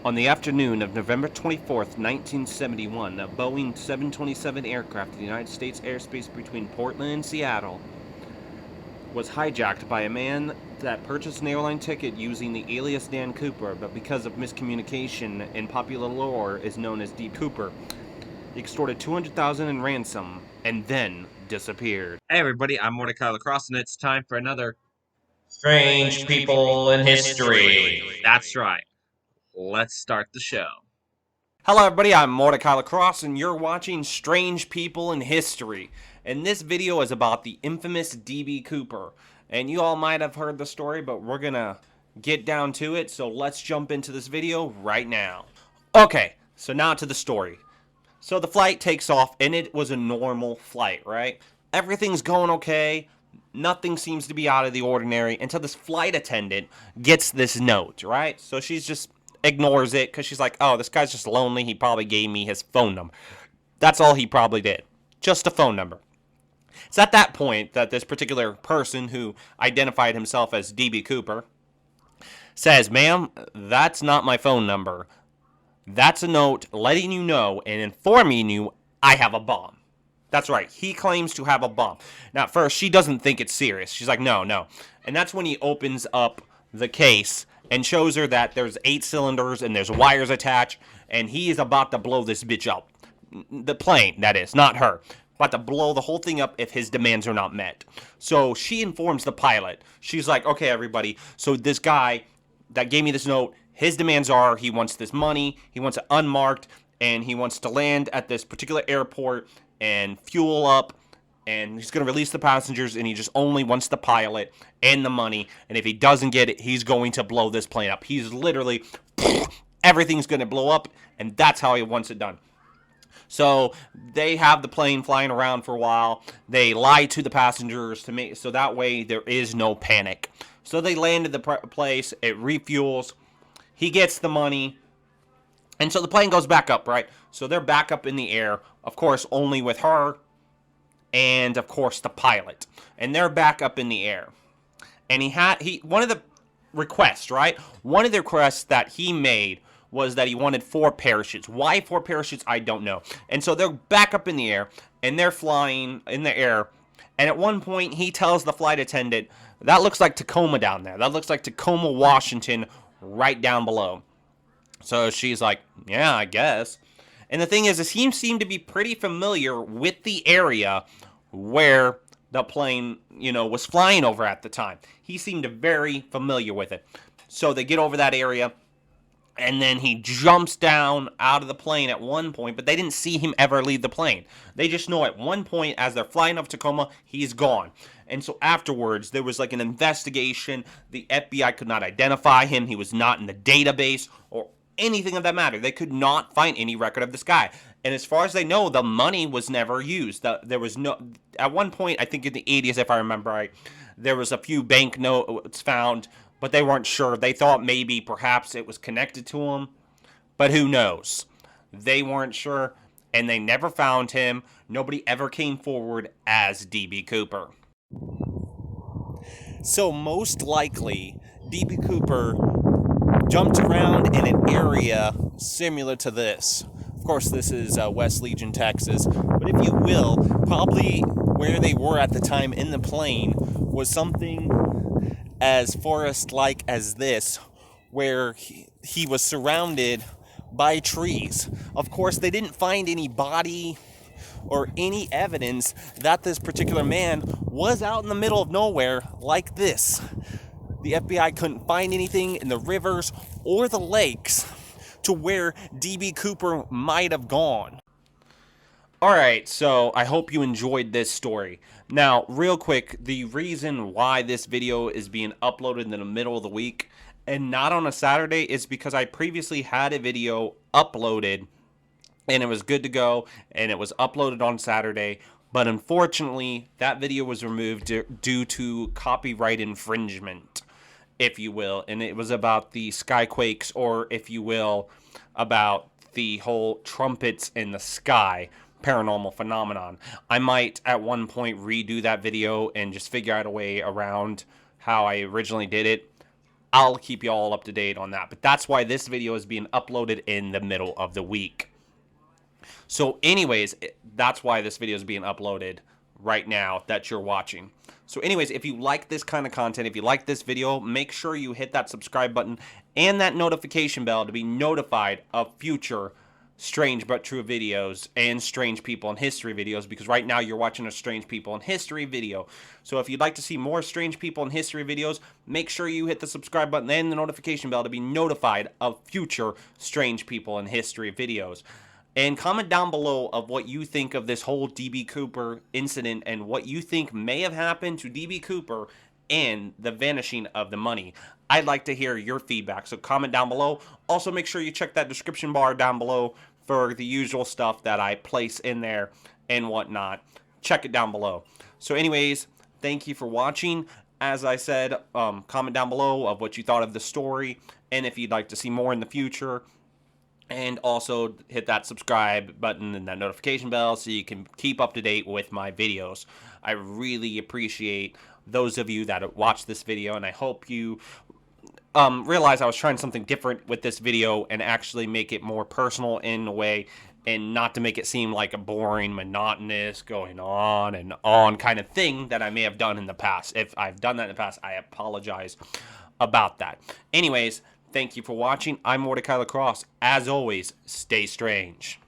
On the afternoon of November 24th, 1971, a Boeing 727 aircraft in the United States airspace between Portland and Seattle was hijacked by a man that purchased an airline ticket using the alias Dan Cooper, but because of miscommunication in popular lore is known as D. Cooper. He extorted $200,000 in ransom and then disappeared. Hey everybody, I'm Mortika Lacrosse, and it's time for another Strange People in History. That's right. Let's start the show. Hello everybody, I'm Mortika Lacrosse and you're watching Strange People in History. And this video is about the infamous D.B. Cooper. And you all might have heard the story, but we're gonna get down to it, so let's jump into this video right now. Okay, so now to the story. So the flight takes off, and it was a normal flight, right? Everything's going okay. Nothing seems to be out of the ordinary until this flight attendant gets this note, right? So she's just ignores it because she's like, oh, this guy's just lonely. He probably gave me his phone number. That's all he probably did. Just a phone number. It's at that point that this particular person who identified himself as D.B. Cooper says, ma'am, that's not my phone number. That's a note letting you know and informing you I have a bomb. That's right. He claims to have a bomb. Now, at first, she doesn't think it's serious. She's like, no, no. And that's when he opens up the case and shows her that there's 8 cylinders and there's wires attached, and he is about to blow this bitch up. The plane, that is, not her. About to blow the whole thing up if his demands are not met. So she informs the pilot. She's like, okay, everybody, so this guy that gave me this note, his demands are he wants this money, he wants it unmarked, and he wants to land at this particular airport and fuel up, and he's going to release the passengers, and he just only wants the pilot and the money, and if he doesn't get it, he's going to blow this plane up. He's literally, everything's going to blow up, and that's how he wants it done. So they have the plane flying around for a while. They lie to the passengers to make so that way there is no panic. So they land at the place, it refuels, he gets the money, and so the plane goes back up, right? So they're back up in the air, of course, only with her and, of course, the pilot. And they're back up in the air. And one of the requests, right? One of the requests that he made was that he wanted 4 parachutes. Why 4 parachutes? I don't know. And so they're back up in the air, and they're flying in the air. And at one point, he tells the flight attendant, that looks like Tacoma down there. That looks like Tacoma, Washington, right down below. So she's like, yeah, I guess. And the thing is he seemed to be pretty familiar with the area where the plane, was flying over at the time. He seemed very familiar with it. So they get over that area, and then he jumps down out of the plane at one point, but they didn't see him ever leave the plane. They just know at one point, as they're flying over Tacoma, he's gone. And so afterwards, there was like an investigation. The FBI could not identify him. He was not in the database or anything of that matter. They could not find any record of this guy. And as far as they know, the money was never used. There was no, at one point, I think in the 80s, if I remember right, there was a few bank notes found, but they weren't sure. They thought maybe perhaps it was connected to him, but who knows? They weren't sure, and they never found him. Nobody ever came forward as D.B. Cooper. So most likely, D.B. Cooper jumped around in an area similar to this. Of course, this is West Legion, Texas, but if you will, probably where they were at the time in the plane was something as forest-like as this, where he was surrounded by trees. Of course, they didn't find any body or any evidence that this particular man was out in the middle of nowhere like this. The FBI couldn't find anything in the rivers or the lakes to where D.B. Cooper might have gone. Alright, so I hope you enjoyed this story. Now, real quick, the reason why this video is being uploaded in the middle of the week and not on a Saturday is because I previously had a video uploaded and it was good to go and it was uploaded on Saturday, but unfortunately that video was removed due to copyright infringement, if you will, and it was about the skyquakes, or if you will, about the whole trumpets in the sky paranormal phenomenon. I might at one point redo that video and just figure out a way around how I originally did it. I'll keep you all up to date on that. But that's why this video is being uploaded in the middle of the week. So anyways, that's why this video is being uploaded right now that you're watching. So anyways, if you like this kind of content, if you like this video, make sure you hit that subscribe button and that notification bell to be notified of future Strange But True videos and Strange People in History videos, because right now you're watching a Strange People in History video. So if you'd like to see more Strange People in History videos, make sure you hit the subscribe button and the notification bell to be notified of future Strange People in History videos. And comment down below of what you think of this whole D.B. Cooper incident and what you think may have happened to D.B. Cooper and the vanishing of the money. I'd like to hear your feedback, so comment down below. Also, make sure you check that description bar down below for the usual stuff that I place in there and whatnot. Check it down below. So anyways, thank you for watching. As I said, comment down below of what you thought of the story and if you'd like to see more in the future. And also hit that subscribe button and that notification bell so you can keep up to date with my videos. I really appreciate those of you that watch this video, and I hope you realize I was trying something different with this video and actually make it more personal in a way, and not to make it seem like a boring, monotonous, going on and on kind of thing that I may have done in the past. If I've done that in the past, I apologize about that. Anyways, thank you for watching. I'm Mortika Lacrosse. As always, stay strange.